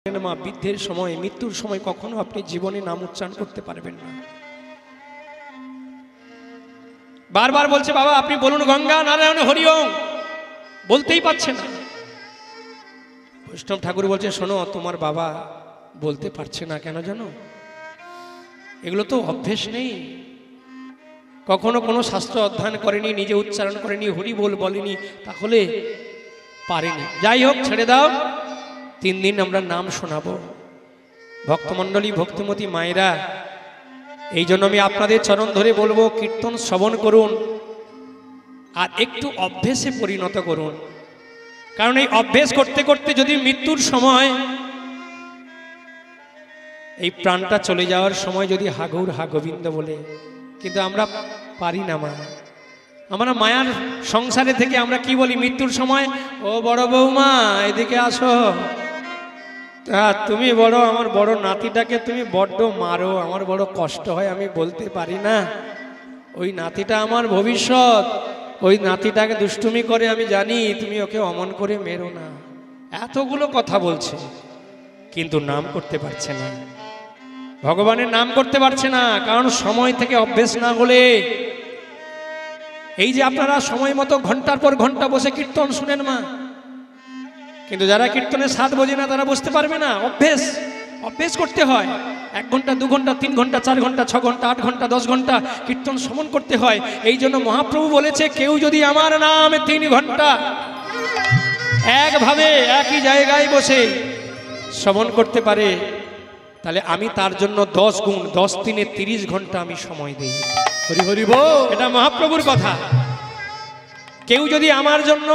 মা বৃদ্ধের সময় মৃত্যুর সময় কখনো আপনি জীবনে নাম উচ্চারণ করতে পারবেন না। বারবার বলছে বাবা আপনি বলুন গঙ্গা নারায়ণ হরি ওম, বলতেই পারছে না। বৈষ্ণব ঠাকুর বলছে শোনো তোমার বাবা বলতে পারছে না কেন জানো, এগুলো তো অভ্যেস নেই, কখনো কোনো শাস্ত্র অধ্যয়ন করেনি, নিজে উচ্চারণ করেনি, হরি বল বলেনি, তাহলে পারেনি। যাই হোক ছেড়ে দাও, 3 দিন আমরা নাম শোনাবো। ভক্তমণ্ডলী ভক্তিমতী মায়েরা, এই জন্য আমি আপনাদের চরণ ধরে বলবো কীর্তন শ্রবণ করুন আর একটু অভ্যেসে পরিণত করুন। কারণ এই অভ্যেস করতে করতে যদি মৃত্যুর সময় এই প্রাণটা চলে যাওয়ার সময় যদি হা গৌর হা গোবিন্দ বলে, কিন্তু আমরা পারি না মা। আমরা মায়ার সংসারে থেকে আমরা কি বলি মৃত্যুর সময়, ও বড় বৌমা এদিকে আসো, তুমি বড় আমার বড় নাতিটাকে তুমি বড্ড মারো, আমার বড় কষ্ট হয়, আমি বলতে পারি না, ওই নাতিটা আমার ভবিষ্যৎ, ওই নাতিটাকে দুষ্টুমি করে আমি জানি, তুমি ওকে অমন করে মেরো না। এতগুলো কথা বলছে কিন্তু নাম করতে পারছে না, ভগবানের নাম করতে পারছে না, কারণ সময় থেকে অভ্যেস না হলে। এই যে আপনারা সময় মতো ঘন্টার পর ঘন্টা বসে কীর্তন শুনেন মা, কিন্তু যারা কীর্তনের স্বাদ বোঝে না তারা বুঝতে পারবে না। অভ্যেস করতে হয়, 1 ঘন্টা 2 ঘন্টা 3 ঘন্টা 4 ঘন্টা 6 ঘন্টা 8 ঘন্টা 10 ঘন্টা কীর্তন শ্রবণ করতে হয়। এই জন্য মহাপ্রভু বলেছে কেউ যদি আমার নাম 3 ঘন্টা একভাবে একই জায়গায় বসে শ্রবণ করতে পারে, তাহলে আমি তার জন্য 10 গুণ 10 দিনে 30 ঘন্টা আমি সময় দিই। হরি হরি বল, এটা মহাপ্রভুর কথা। কেউ যদি আমার জন্য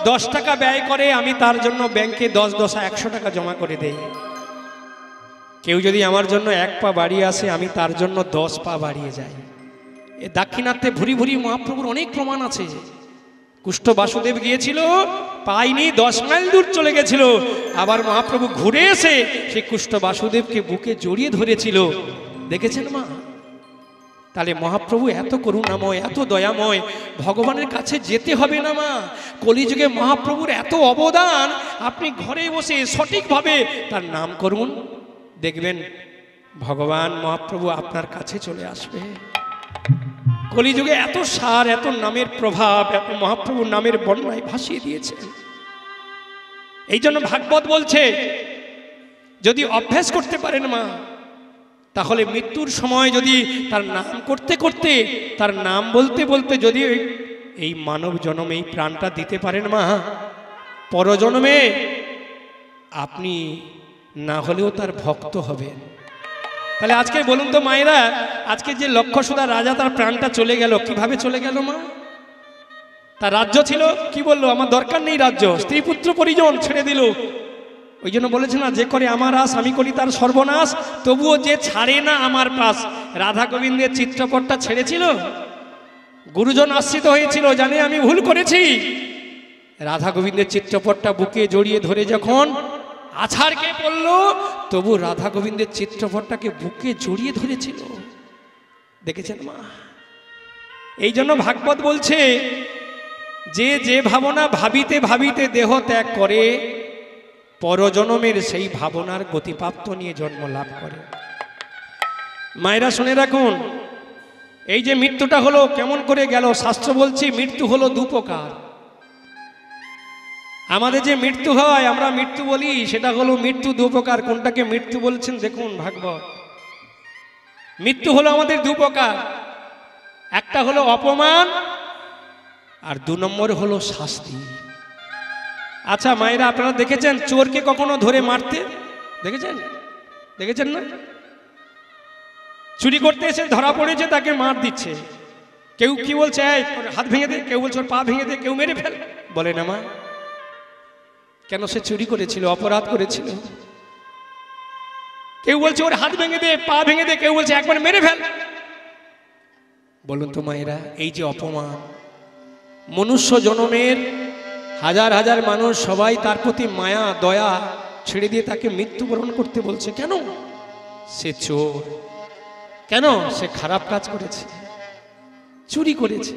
10 টাকা ব্যয় করে, আমি তার জন্য ব্যাংকে 10 10 100 টাকা জমা করে দেই। কেউ যদি আমার জন্য 1 পা বাড়িয়ে আসে, আমি তার জন্য 10 পা বাড়িয়ে যাই। এ দাক্ষিণাত্যে ভুরি ভুরি মহাপ্রভুর অনেক প্রমাণ আছে। কুষ্ঠ বাসুদেব গিয়েছিল, পায়নি, 10 মাইল দূর চলে গেছিল, আবার মহাপ্রভু ঘুরে এসে সেই কুষ্ঠ বাসুদেবকে বুকে জড়িয়ে ধরেছিল। দেখেছেন মা? তাহলে মহাপ্রভু এত করুণাময়, এত দয়াময়, ভগবানের কাছে যেতে হবে না মা। কলিযুগে মহাপ্রভুর এত অবদান, আপনি ঘরে বসে সঠিকভাবে তার নাম করুন, দেখবেন ভগবান মহাপ্রভু আপনার কাছে চলে আসবে। কলিযুগে এত সার, এত নামের প্রভাব, এত মহাপ্রভুর নামের বন্যায় ভাসিয়ে দিয়েছেন। এই জন্য ভাগবত বলছে যদি অভ্যাস করতে পারেন মা, তাহলে মৃত্যুর সময় যদি তার নাম করতে করতে, তার নাম বলতে বলতে যদি এই মানব জন্মে এই প্রাণটা দিতে পারেন মা, পরজন্মে আপনি না হলেও তার ভক্ত হবেন। তাহলে আজকে বলুন তো মায়েরা, আজকে যে লক্ষসুধা রাজা তার প্রাণটা চলে গেল, কিভাবে চলে গেল মা? তার রাজ্য ছিল, কি বললো আমার দরকার নেই রাজ্য, স্ত্রী পুত্র পরিজন ছেড়ে দিল। ওই জন্য বলেছে না, যে করে আমার আশ আমি করি তার সর্বনাশ, তবুও যে ছাড়ে না আমার পাশ। রাধা গোবিন্দের চিত্রপটটা ছেড়েছিল, গুরুজন আশ্রিত হয়েছিল, জানে আমি ভুল করেছি। রাধা গোবিন্দের চিত্রপটটা বুকে জড়িয়ে ধরে যখন আছাড়কে পড়ল, তবু রাধা গোবিন্দের চিত্রপটটাকে বুকে জড়িয়ে ধরেছিল। দেখেছেন মা? এই জন্য ভাগবত বলছে যে ভাবনা ভাবিতে ভাবিতে দেহ ত্যাগ করে, পরজন্মের সেই ভাবনার গতিপ্রাপ্ত নিয়ে জন্ম লাভ করে। মায়েরা শুনে রাখুন, এই যে মৃত্যুটা হলো কেমন করে গেল, শাস্ত্র বলছি মৃত্যু হলো 2 প্রকার। আমাদের যে মৃত্যু হয়, আমরা মৃত্যু বলি, সেটা হলো মৃত্যু 2 প্রকার। কোনটাকে মৃত্যু বলছেন দেখুন ভাগবত। মৃত্যু হলো আমাদের 2 প্রকার, একটা হলো অপমান আর 2 নম্বর হলো শাস্তি। আচ্ছা মায়েরা, আপনারা দেখেছেন চোরকে কখনো ধরে মারতে? দেখেছেন না? চুরি করতে এসে ধরা পড়েছে, তাকে মার দিচ্ছে। কেউ কি বলছে এই হাত ভেঙে দে, কেউ বলছে ওর পা ভেঙে দে, কেউ মেরে ফেল, বলে না মা। কেন? সে চুরি করেছিল, অপরাধ করেছিল। কেউ বলছে ওর হাত ভেঙে দে, পা ভেঙে দে, কেউ বলছে একবার মেরে ফেল। বলুন তো মায়েরা, এই যে অপমান, মনুষ্য জন্মের হাজার হাজার মানুষ সবাই তার প্রতি মায়া দয়া ছেড়ে দিয়ে তাকে মৃত্যুবরণ করতে বলছে। কেন? সে চোর, কেন? সে খারাপ কাজ করেছে, চুরি করেছে।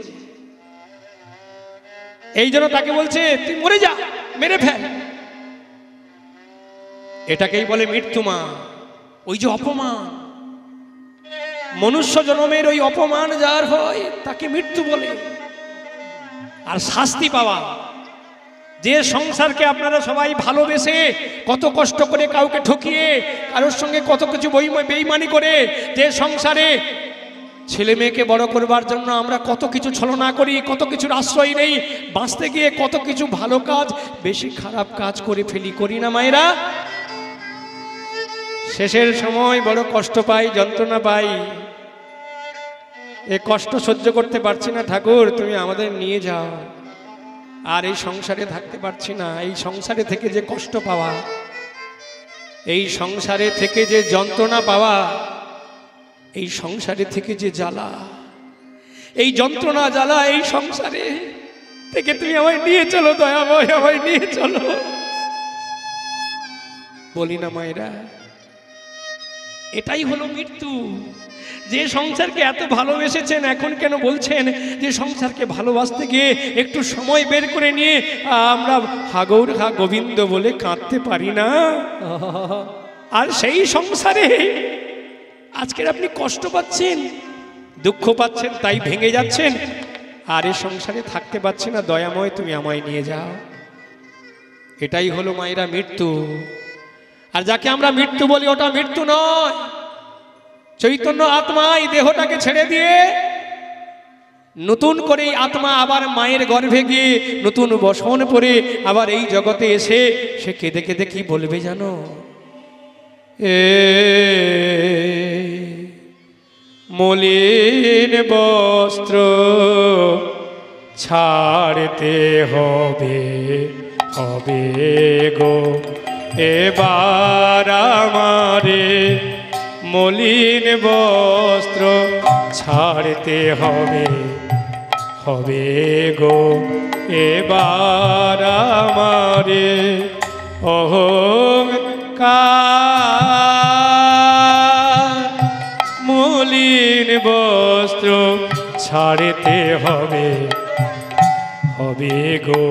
এই জন্য তাকে বলছে তুই মরে যা, মেরে ফেল। এটাকেই বলে মৃত্যু মা। ওই যে অপমান, মনুষ্য জন্মের ওই অপমান যার হয় তাকে মৃত্যু বলে। আর শাস্তি পাওয়া, যে সংসারকে আপনারা সবাই ভালোবেসে কত কষ্ট করে কাউকে ঠকিয়ে কারোর সঙ্গে কত কিছু বেইমানি করে, যে সংসারে ছেলে মেয়েকে বড় করবার জন্য আমরা কত কিছু ছলনা করি, কত কিছুর আশ্রয় নেই, বাঁচতে গিয়ে কত কিছু ভালো কাজ বেশি খারাপ কাজ করে ফেলি, করি না মায়েরা? শেষের সময় বড় কষ্ট পাই, যন্ত্রণা পাই। এ কষ্ট সহ্য করতে পারছি না ঠাকুর, তুমি আমাদের নিয়ে যাও। আর এই সংসারে থাকতে পারছি না, এই সংসারে থেকে যে কষ্ট পাওয়া, এই সংসারে থেকে যে যন্ত্রণা পাওয়া, এই সংসারে থেকে যে জ্বালা, এই যন্ত্রণা জ্বালা, এই সংসারে থেকে তুমি আমায় নিয়ে চলো দয়াময়, আমায় নিয়ে চলো। বলি না মায়েরা? এটাই হলো মৃত্যু। যে সংসারকে এত ভালোবেসেছেন, এখন কেন বলছেন যে সংসারকে ভালোবাসতে গিয়ে একটু সময় বের করে নিয়ে আমরা হাগৌর হা গোবিন্দ বলে কাঁদতে পারি না? আর সেই সংসারে আজকের আপনি কষ্ট পাচ্ছেন, দুঃখ পাচ্ছেন, তাই ভেঙে যাচ্ছেন। আর এই সংসারে থাকতে পারছি না, দয়াময় তুমি আমায় নিয়ে যাও। এটাই হলো মায়েরা মৃত্যু। আর যাকে আমরা মৃত্যু বলি ওটা মৃত্যু নয়। চৈতন্য আত্মা এই দেহটাকে ছেড়ে দিয়ে নতুন করে আত্মা আবার মায়ের গর্ভে গিয়ে নতুন বসন পরে আবার এই জগতে এসে সে কেঁদে কেঁদে কি বলবে জানো? মলিন বস্ত্র ছাড়তে হবে হবে গো এবার আমারে, মলিন বস্ত্র ছাড়তে হবে হবে গো এবার আমারে। অহংকার মলিন বস্ত্র ছাড়তে হবে হবে গো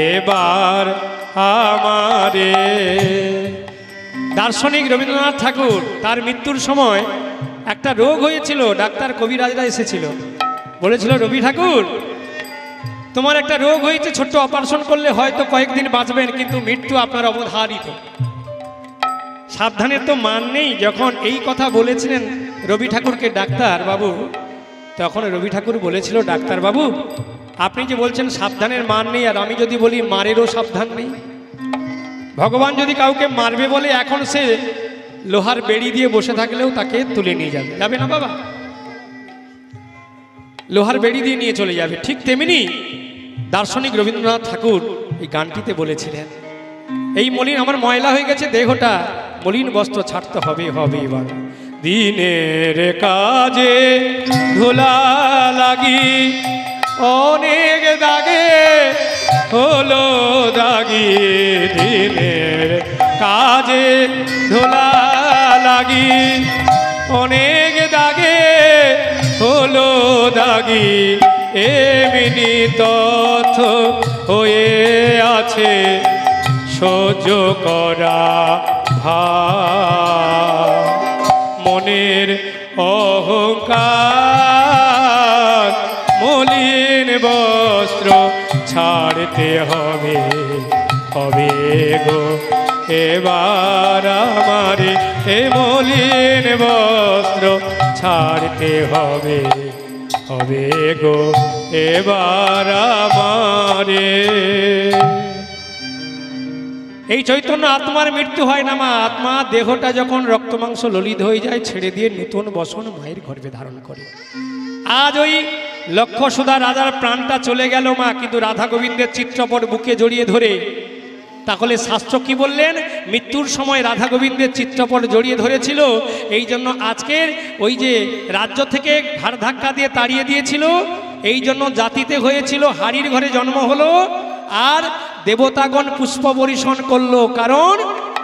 এবার আমারে। দার্শনিক রবীন্দ্রনাথ ঠাকুর তার মৃত্যুর সময় একটা রোগ হয়েছিল, ডাক্তার কবিরাজরা এসেছিল, বলেছিল রবি ঠাকুর তোমার একটা রোগ হয়েছে, ছোট্ট অপারেশন করলে হয়তো কয়েকদিন বাঁচবেন, কিন্তু মৃত্যু আপনার অবধারিত। সাবধানের তো মান নেই। যখন এই কথা বলেছিলেন রবি ঠাকুরকে ডাক্তার বাবু, তখন রবি ঠাকুর বলেছিল ডাক্তার বাবু আপনি যে বলছেন সাবধানের মান নেই, আর আমি যদি বলি মারেরও সাবধান নেই। ভগবান যদি কাউকে মারবে বলে এখন সে লোহার বেড়ি দিয়ে বসে থাকলেও তাকে তুলে নিয়ে যাবে, যাবে না বাবা? লোহার বেড়ি দিয়ে নিয়ে চলে যাবে। ঠিক তেমনি দার্শনিক রবীন্দ্রনাথ ঠাকুর এই গানটিতে বলেছিলেন এই মলিন আমার ময়লা হয়ে গেছে দেহটা, মলিন বস্ত্র ছাড়তে হবে হবে এবার। দিনের কাজে ধুলা লাগি অনেক দাগে হলো দাগি, দিনের কাজে ধুলা লাগি অনেক দাগে হলো দাগি, এমনি তথ্য হয়ে আছে সহ্য করা ভার। মনের অহংকার মলিন বস্ত্র ছাড়তে হবে হবে গো এবার আমারে, এ মলিন বস্ত্র ছাড়তে হবে হবে গো এবার আমারে। এই চৈতন্য আত্মার মৃত্যু হয় না মা। আত্মা দেহটা যখন রক্ত মাংস ললিত হয়ে যায় ছেড়ে দিয়ে নতুন বসন মায়ের গর্ভে ধারণ করে। আজ ওই লক্ষ্য সুধা রাজার প্রাণটা চলে গেল মা, কিন্তু রাধা গোবিন্দের চিত্রপট বুকে জড়িয়ে ধরে, তাহলে শাস্ত্র কি বললেন? মৃত্যুর সময় রাধা গোবিন্দের চিত্রপট জড়িয়ে ধরেছিল। এই জন্য আজকের ওই যে রাজ্য থেকে ঘাড় ধাক্কা দিয়ে তাড়িয়ে দিয়েছিল, এই জন্য জাতিতে হয়েছিল হাড়ির ঘরে জন্ম হলো, আর দেবতাগণ পুষ্প বর্ষণ করলো, কারণ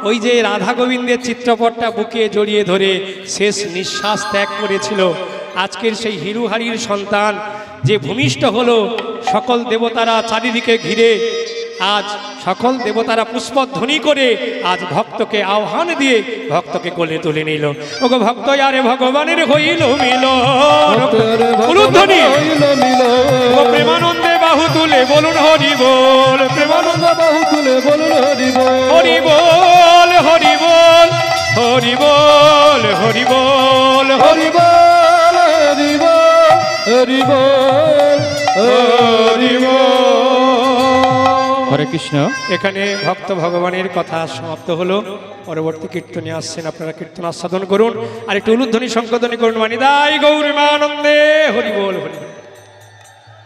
ওই যে রাধা গোবিন্দের চিত্রপটটা বুকে জড়িয়ে ধরে শেষ নিঃশ্বাস ত্যাগ করেছিল। আজকের সেই হিরুহারির সন্তান যে ভূমিষ্ঠ হলো, সকল দেবতারা চারিদিকে ঘিরে আজ সকল দেবতারা পুষ্পধ্বনি করে আজ ভক্তকে আহ্বান দিয়ে ভক্তকে কোলে তুলে নিল। ওগো ভক্ত আরে ভগবানের হইল মিল, প্রেমানন্দে বাহু তুলে বলুন হরি বল, প্রেমানন্দে বাহু তুলে বলুন হরি বল, হরি বল হরি বল হরি বল হরি বল হরি বল হরি বল হরি বল হরি বল। হরে কৃষ্ণ। এখানে ভক্ত ভগবানের কথা সমাপ্ত হলো। পরবর্তী কীর্তনে আসছেন, আপনারা কীর্তন আস্বাদন করুন আর একটু উলুধ্বনি সংকোধনী করুন। মানিদাই গৌরীমানন্দে হরি বল হরি বল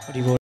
হরি বল।